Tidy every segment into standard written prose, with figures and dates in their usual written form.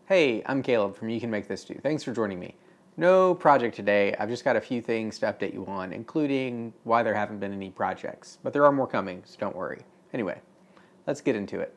Hey, I'm Caleb from YouCanMakeThisToo. Thanks for joining me. No project today. I've just got a few things to update you on, including why there haven't been any projects. But there are more coming, so don't worry. Anyway, let's get into it.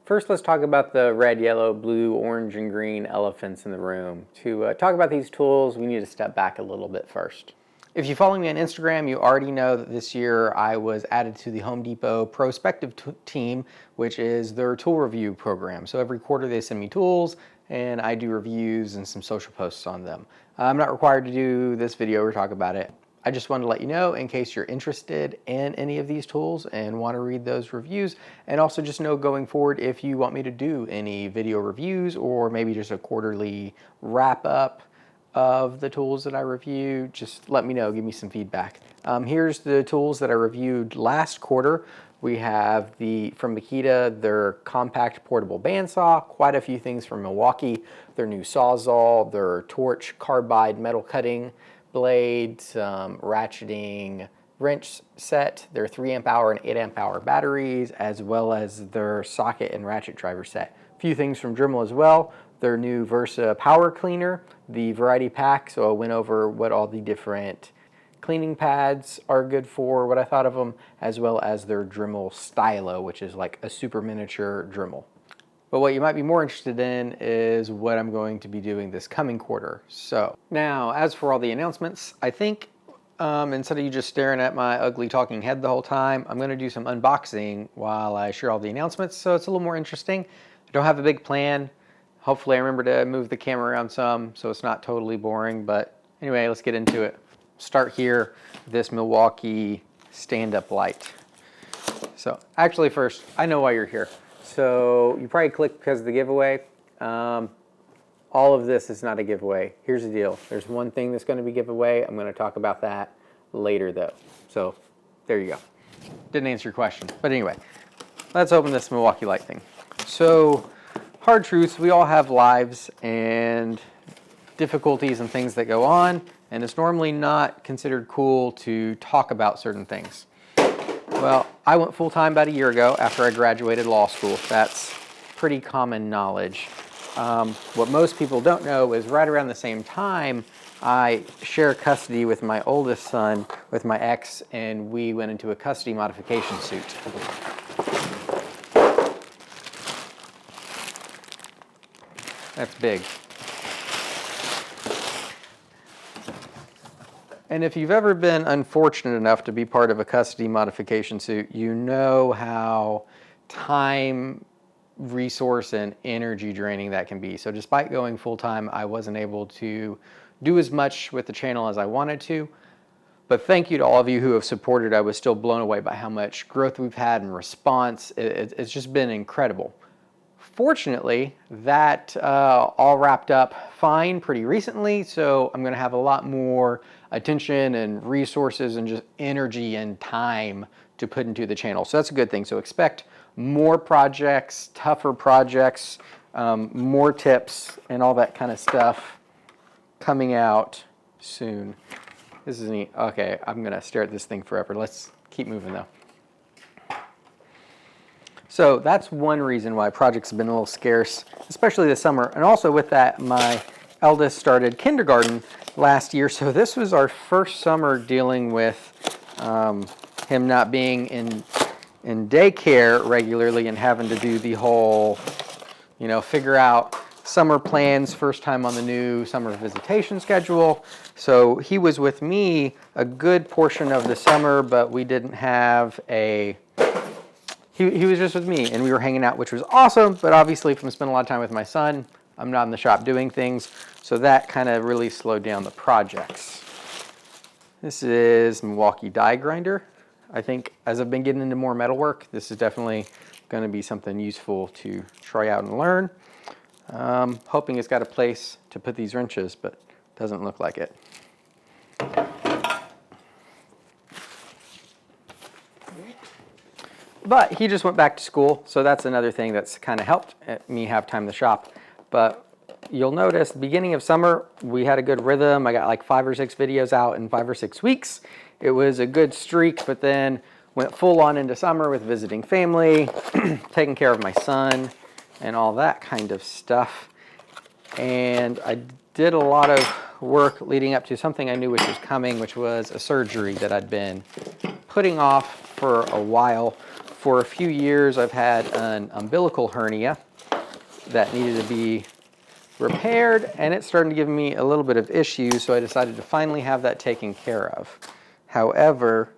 First, let's talk about the red, yellow, blue, orange, and green elephants in the room. To talk about these tools, we need to step back a little bit first. If you follow me on Instagram, you already know that this year I was added to the Home Depot Prospective team, which is their tool review program. So every quarter they send me tools and I do reviews and some social posts on them. I'm not required to do this video or talk about it. I just wanted to let you know in case you're interested in any of these tools and want to read those reviews, and also just know going forward if you want me to do any video reviews or maybe just a quarterly wrap up of the tools that I reviewed, just let me know, give me some feedback. Here's the tools that I reviewed last quarter. We have from Makita, their compact portable bandsaw, quite a few things from Milwaukee, their new Sawzall, their Torch carbide metal cutting blade, ratcheting wrench set, their 3 amp hour and 8 amp hour batteries, as well as their socket and ratchet driver set. A few things from Dremel as well, their new Versa power cleaner, the variety pack, so I went over what all the different cleaning pads are good for, what I thought of them, as well as their Dremel Stylo, which is like a super miniature Dremel. But what you might be more interested in is what I'm going to be doing this coming quarter. So now, as for all the announcements, I think instead of you just staring at my ugly talking head the whole time, I'm going to do some unboxing while I share all the announcements, so it's a little more interesting. I don't have a big plan. Hopefully I remember to move the camera around some so it's not totally boring, but anyway, let's get into it. Start here, this Milwaukee stand-up light. So actually first, I know why you're here. So you probably clicked because of the giveaway. All of this is not a giveaway. Here's the deal. There's one thing that's going to be giveaway. I'm going to talk about that later though. So there you go. Didn't answer your question. But anyway, let's open this Milwaukee light thing. So hard truths, we all have lives and difficulties and things that go on, and it's normally not considered cool to talk about certain things. Well, I went full-time about a year ago after I graduated law school. That's pretty common knowledge. What most people don't know is right around the same time, I share custody with my oldest son, with my ex, and we went into a custody modification suit. That's big. And if you've ever been unfortunate enough to be part of a custody modification suit, you know how time, resource, and energy draining that can be. So despite going full-time, I wasn't able to do as much with the channel as I wanted to. But thank you to all of you who have supported. I was still blown away by how much growth we've had and response. It's just been incredible. Fortunately, that all wrapped up fine pretty recently, so I'm going to have a lot more attention and resources and just energy and time to put into the channel. So that's a good thing. So expect more projects, tougher projects, more tips, and all that kind of stuff coming out soon. This is neat. Okay, I'm going to stare at this thing forever. Let's keep moving though. So that's one reason why projects have been a little scarce, especially this summer. And also with that, my eldest started kindergarten last year. So this was our first summer dealing with him not being in daycare regularly and having to do the whole, figure out summer plans, first time on the new summer visitation schedule. So he was with me a good portion of the summer, but we didn't have He was just with me, and we were hanging out, which was awesome, but obviously from spending a lot of time with my son, I'm not in the shop doing things, so that kind of really slowed down the projects. This is Milwaukee die grinder. I think as I've been getting into more metalwork, this is definitely going to be something useful to try out and learn. Hoping it's got a place to put these wrenches, but doesn't look like it. But he just went back to school, so that's another thing that's kind of helped me have time to shop. But you'll notice the beginning of summer, we had a good rhythm. I got like 5 or 6 videos out in 5 or 6 weeks. It was a good streak, but then went full on into summer with visiting family, taking care of my son, and all that kind of stuff. and I did a lot of work leading up to something I knew which was coming, which was a surgery that I'd been putting off for a while. For a few years, I've had an umbilical hernia that needed to be repaired, and it's starting to give me a little bit of issues, so I decided to finally have that taken care of. However,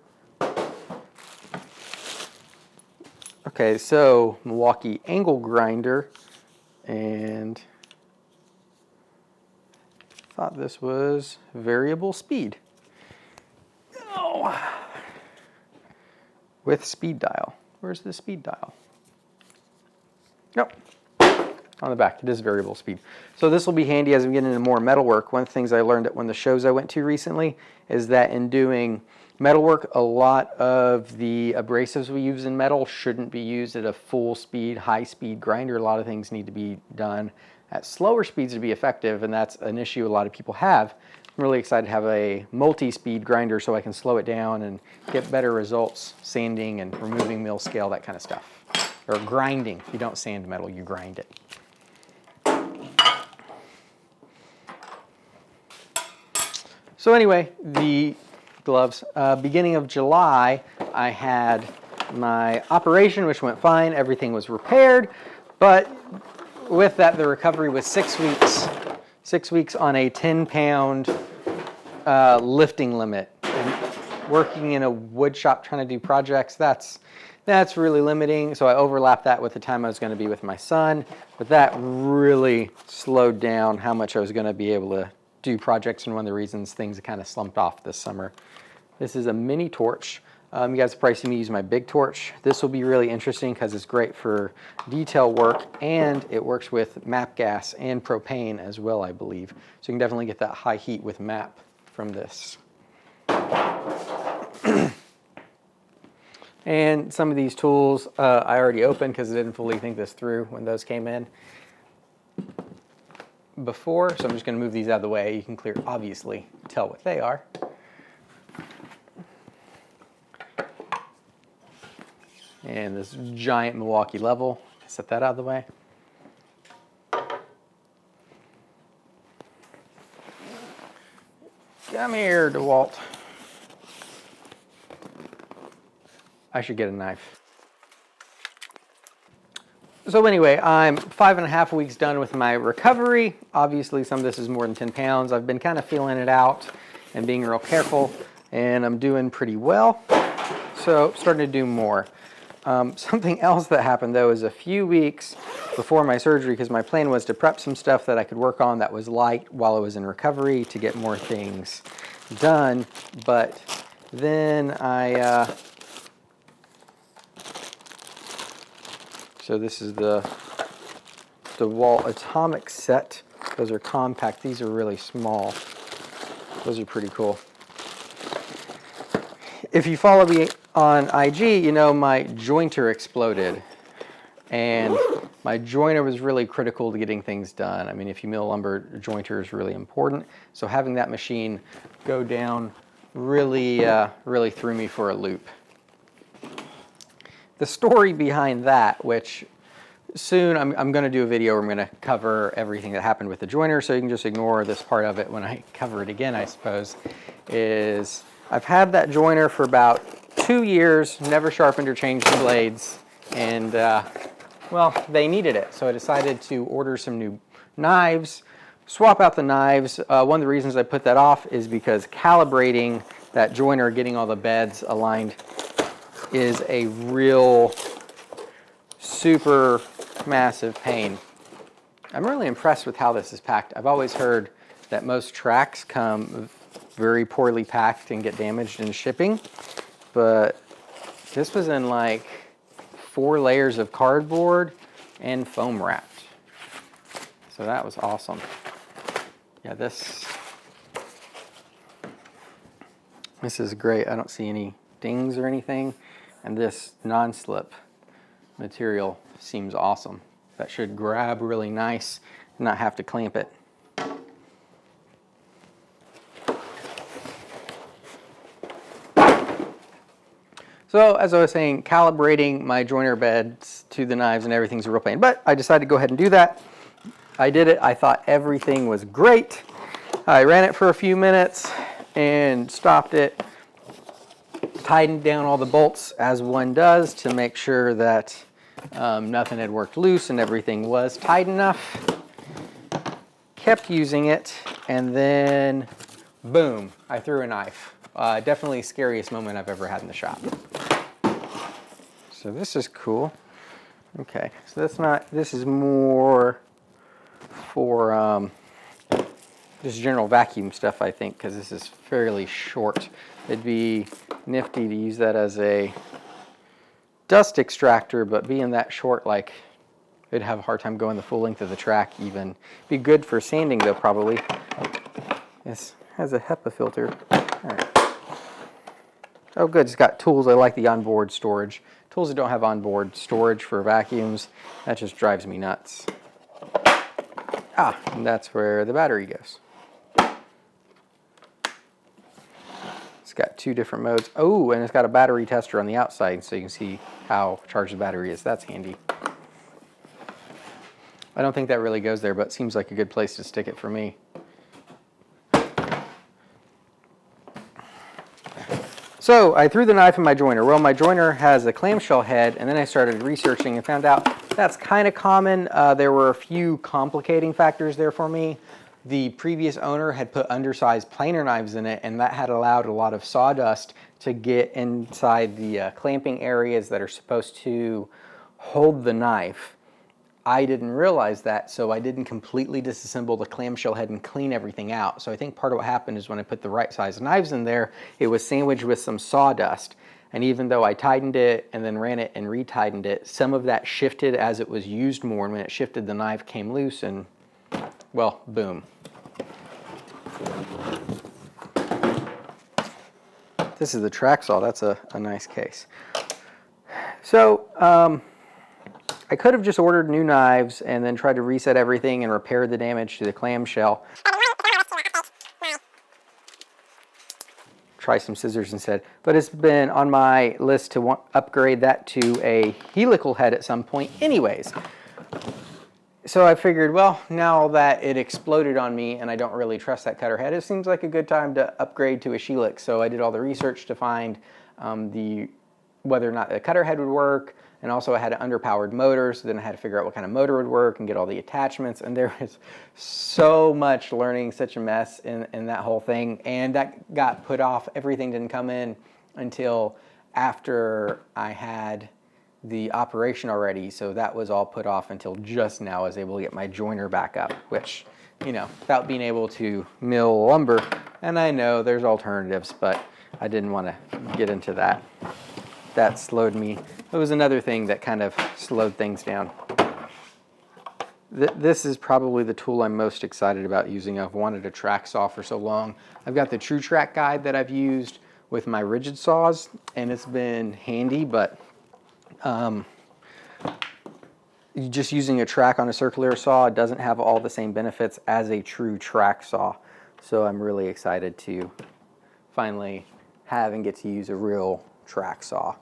okay, so Milwaukee angle grinder, and thought this was variable speed. Oh, with speed dial. Where's the speed dial? Nope. On the back, it is variable speed. So this will be handy as we get into more metal work. One of the things I learned at one of the shows I went to recently is that in doing metal work, a lot of the abrasives we use in metal shouldn't be used at a full speed, high speed grinder. A lot of things need to be done at slower speeds to be effective, and that's an issue a lot of people have. I'm really excited to have a multi-speed grinder so I can slow it down and get better results sanding and removing mill scale, that kind of stuff. Or grinding. If you don't sand metal, you grind it. So anyway, the gloves. Beginning of July, I had my operation, which went fine. Everything was repaired, but with that, the recovery was 6 weeks. 6 weeks on a 10-pound lifting limit. And working in a wood shop trying to do projects, that's really limiting. So I overlapped that with the time I was going to be with my son. But that really slowed down how much I was going to be able to do projects, and one of the reasons things kind of slumped off this summer. This is a mini torch. You guys will probably see me use my big torch. This will be really interesting because it's great for detail work, and it works with MAP gas and propane as well, I believe. So you can definitely get that high heat with MAP from this. And some of these tools I already opened because I didn't fully think this through when those came in before. So I'm just going to move these out of the way. You can obviously tell what they are. And this giant Milwaukee level, set that out of the way. Come here, DeWalt. I should get a knife. So anyway, I'm 5.5 weeks done with my recovery. Obviously, some of this is more than 10 pounds. I've been kind of feeling it out and being real careful, and I'm doing pretty well. So starting to do more. Something else that happened though is a few weeks before my surgery, because my plan was to prep some stuff that I could work on that was light while I was in recovery to get more things done. But then so this is the DeWalt Atomic set. Those are compact. These are really small. Those are pretty cool. If you follow me on IG, you know my jointer exploded. And my joiner was really critical to getting things done. I mean, if you mill lumber, jointer is really important. So having that machine go down really threw me for a loop. The story behind that, which soon I'm going to do a video where I'm going to cover everything that happened with the joiner, so you can just ignore this part of it when I cover it again, I suppose, is I've had that joiner for about 2 years, never sharpened or changed the blades, and well, they needed it, so I decided to order some new knives, swap out the knives. One of the reasons I put that off is because calibrating that joiner, getting all the beds aligned, is a real super massive pain. I'm really impressed with how this is packed. I've always heard that most tracks come very poorly packed and get damaged in shipping, but this was in like 4 layers of cardboard and foam wrapped. So that was awesome. Yeah, this is great. I don't see any dings or anything. And this non-slip material seems awesome. That should grab really nice and not have to clamp it. So as I was saying, calibrating my joiner beds to the knives and everything's a real pain. But I decided to go ahead and do that. I did it. I thought everything was great. I ran it for a few minutes and stopped it, tightened down all the bolts as one does to make sure that nothing had worked loose and everything was tight enough. Kept using it, and then boom, I threw a knife. Definitely the scariest moment I've ever had in the shop. So this is cool. Okay, so that's not, this is more for just general vacuum stuff, I think, because this is fairly short. It'd be nifty to use that as a dust extractor, but being that short, like, it'd have a hard time going the full length of the track even. Be good for sanding though, probably. This has a HEPA filter. All right. Oh good, it's got tools. I like the onboard storage. Tools that don't have onboard storage for vacuums, that just drives me nuts. Ah, and that's where the battery goes. It's got 2 different modes. Oh, and it's got a battery tester on the outside so you can see how charged the battery is. That's handy. I don't think that really goes there, but it seems like a good place to stick it for me. So I threw the knife in my joiner. Well, my joiner has a clamshell head, and then I started researching and found out that's kind of common. There were a few complicating factors there for me. The previous owner had put undersized planer knives in it, and that had allowed a lot of sawdust to get inside the clamping areas that are supposed to hold the knife. I didn't realize that, so I didn't completely disassemble the clamshell head and clean everything out. So I think part of what happened is when I put the right size knives in there, it was sandwiched with some sawdust. And even though I tightened it and then ran it and retightened it, some of that shifted as it was used more. And when it shifted, the knife came loose and, well, boom. This is the track saw. That's a nice case. So, I could have just ordered new knives and then tried to reset everything and repair the damage to the clamshell. Try some scissors instead. But it's been on my list to upgrade that to a helical head at some point anyways. So I figured, well, now that it exploded on me and I don't really trust that cutter head, it seems like a good time to upgrade to a Shelix. So I did all the research to find whether or not the cutter head would work. And also I had an underpowered motor, so then I had to figure out what kind of motor would work and get all the attachments. And there was so much learning, such a mess in that whole thing. And that got put off. Everything didn't come in until after I had the operation already. So that was all put off until just now I was able to get my joiner back up, which, you know, without being able to mill lumber. And I know there's alternatives, but I didn't want to get into that. That slowed me. It was another thing that kind of slowed things down. This is probably the tool I'm most excited about using. I've wanted a track saw for so long. I've got the True Track guide that I've used with my rigid saws, and it's been handy, but just using a track on a circular saw doesn't have all the same benefits as a true track saw. So I'm really excited to finally have and get to use a real track saw.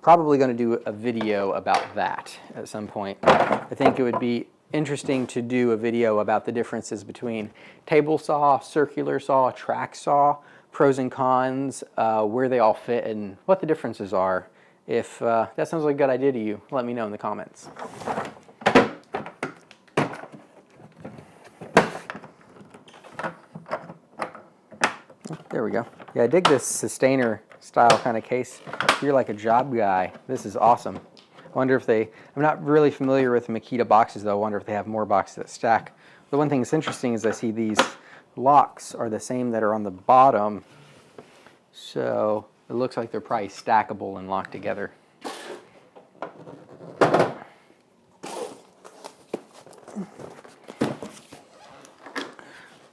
Probably going to do a video about that at some point. I think it would be interesting to do a video about the differences between table saw, circular saw, track saw, pros and cons, where they all fit, and what the differences are. If that sounds like a good idea to you, let me know in the comments. There we go. Yeah, I dig this sustainer style kind of case. If you're like a job guy, this is awesome. I wonder if I'm not really familiar with Makita boxes though. I wonder if they have more boxes that stack. The one thing that's interesting is I see these locks are the same that are on the bottom. So it looks like they're probably stackable and locked together.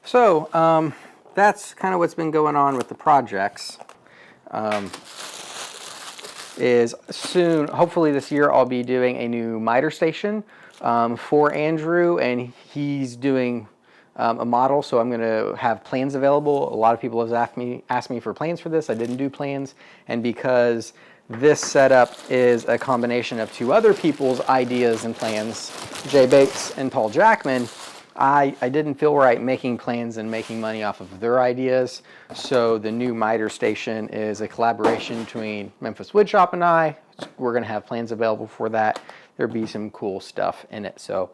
So that's kind of what's been going on with the projects. Is soon, hopefully this year, I'll be doing a new miter station for Andrew, and he's doing a model, so I'm going to have plans available. A lot of people have asked me for plans for this. I didn't do plans, and because This setup is a combination of two other people's ideas and plans, Jay Bates and Paul Jackman. I didn't feel right making plans and making money off of their ideas, so the new miter station is a collaboration between Memphis Woodshop and I. We're going to have plans available for that. There'll be some cool stuff in it, so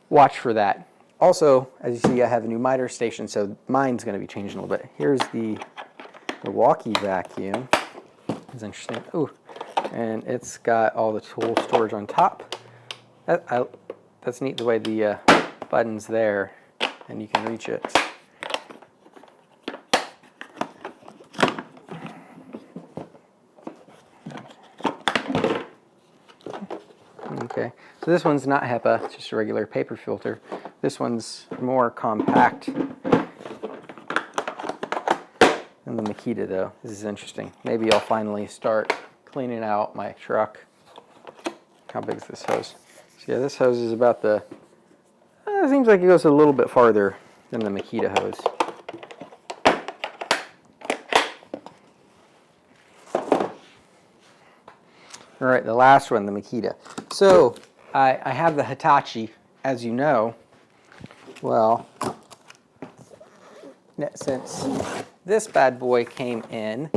watch for that. Also, as you see, I have a new miter station, so mine's going to be changing a little bit. Here's the Milwaukee vacuum. It's interesting. Ooh, and it's got all the tool storage on top. That's neat the way the button's there, and you can reach it. Okay, so this one's not HEPA, it's just a regular paper filter. This one's more compact than the Makita though. This is interesting. Maybe I'll finally start cleaning out my truck. How big is this hose? So yeah, this hose is about the, it seems like it goes a little bit farther than the Makita hose. All right, the last one, the Makita. So I have the Hitachi, as you know. Well, since this bad boy came in,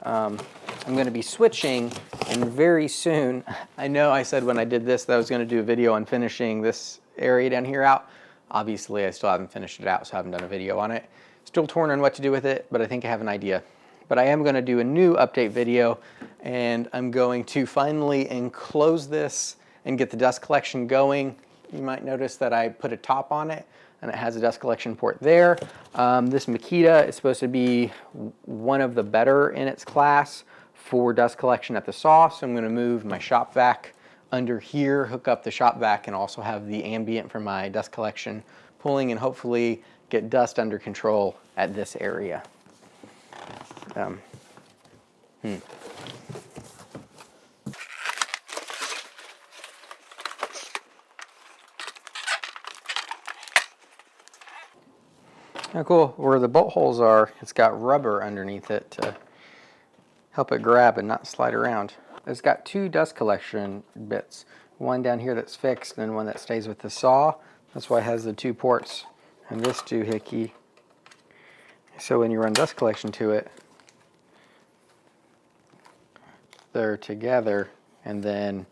I'm going to be switching, and very soon, I know I said when I did this that I was going to do a video on finishing this area down here out. Obviously, I still haven't finished it out, so I haven't done a video on it. Still torn on what to do with it, but I think I have an idea. But I am going to do a new update video, and I'm going to finally enclose this and get the dust collection going. You might notice that I put a top on it, and it has a dust collection port there. This Makita is supposed to be one of the better in its class for dust collection at the saw, so I'm going to move my shop vac under here, hook up the shop vac, and also have the ambient for my dust collection pulling, and hopefully get dust under control at this area. Oh, cool. Where the bolt holes are, it's got rubber underneath it to help it grab and not slide around. It's got two dust collection bits. One down here that's fixed and one that stays with the saw. That's why it has the two ports. And this doohickey. So when you run dust collection to it, they're together, and then,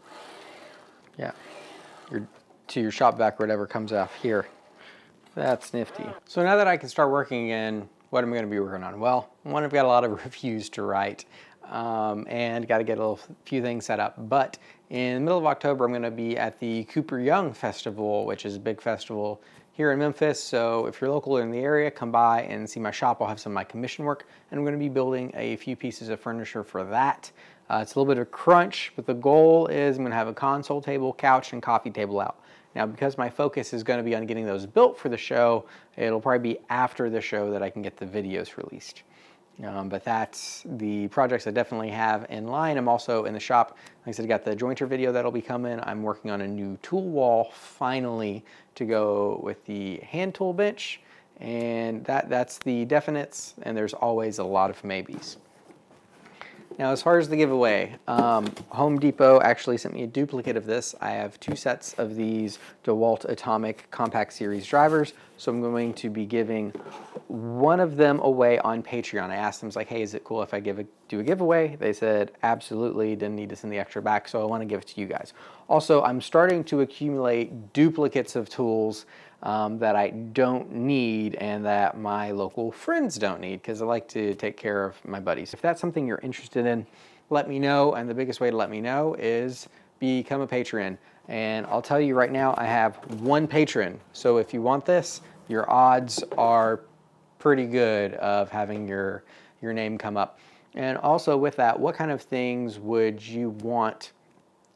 yeah, to your shop vac or whatever comes off here. That's nifty. So now that I can start working again, what am I going to be working on? Well, one, I've got a lot of reviews to write, and got to get a few things set up. But in the middle of October, I'm going to be at the Cooper Young Festival, which is a big festival here in Memphis. So if you're local or in the area, come by and see my shop. I'll have some of my commission work, and I'm going to be building a few pieces of furniture for that. It's a little bit of a crunch, but the goal is I'm going to have a console table, couch, and coffee table out. Now, because my focus is going to be on getting those built for the show, it'll probably be after the show that I can get the videos released. But that's the projects I definitely have in line. I'm also in the shop. Like I said, I got the jointer video that'll be coming. I'm working on a new tool wall finally to go with the hand tool bench. And that's the definites, and there's always a lot of maybes. Now, as far as the giveaway, Home Depot actually sent me a duplicate of this. I have two sets of these DeWalt Atomic Compact Series drivers, so I'm going to be giving one of them away on Patreon. I asked them, like, hey, is it cool if I do a giveaway? They said, absolutely, didn't need to send the extra back, so I want to give it to you guys. Also, I'm starting to accumulate duplicates of tools that I don't need and that my local friends don't need, because I like to take care of my buddies. If that's something you're interested in, let me know, and the biggest way to let me know is become a patron. And I'll tell you right now, I have one patron, so if you want this, your odds are pretty good of having your name come up. And also with that, what kind of things would you want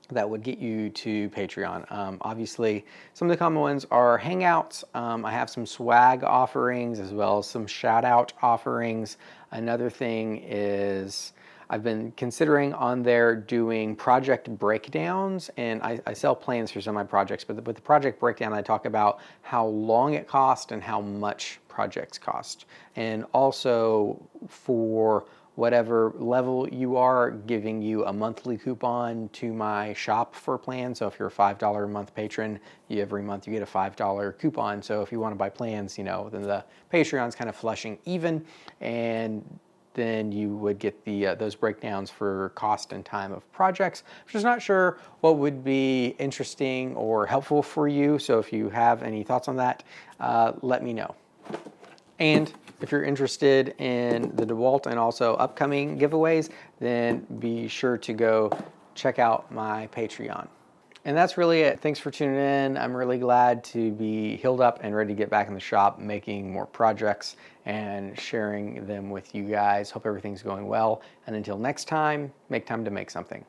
that would get you to Patreon? Obviously, some of the common ones are Hangouts. I have some swag offerings as well as some shout out offerings. Another thing is I've been considering on there doing project breakdowns, and I sell plans for some of my projects, but with the project breakdown, I talk about how long it costs and how much projects cost. And also for whatever level you are, giving you a monthly coupon to my shop for plans. So if you're a $5 a month patron, every month you get a $5 coupon. So if you want to buy plans, then the Patreon's kind of flushing even, and then you would get those breakdowns for cost and time of projects. I'm just not sure what would be interesting or helpful for you. So if you have any thoughts on that, let me know. And if you're interested in the DeWalt and also upcoming giveaways, then be sure to go check out my Patreon. And that's really it. Thanks for tuning in. I'm really glad to be healed up and ready to get back in the shop, making more projects and sharing them with you guys. Hope everything's going well. And until next time, make time to make something.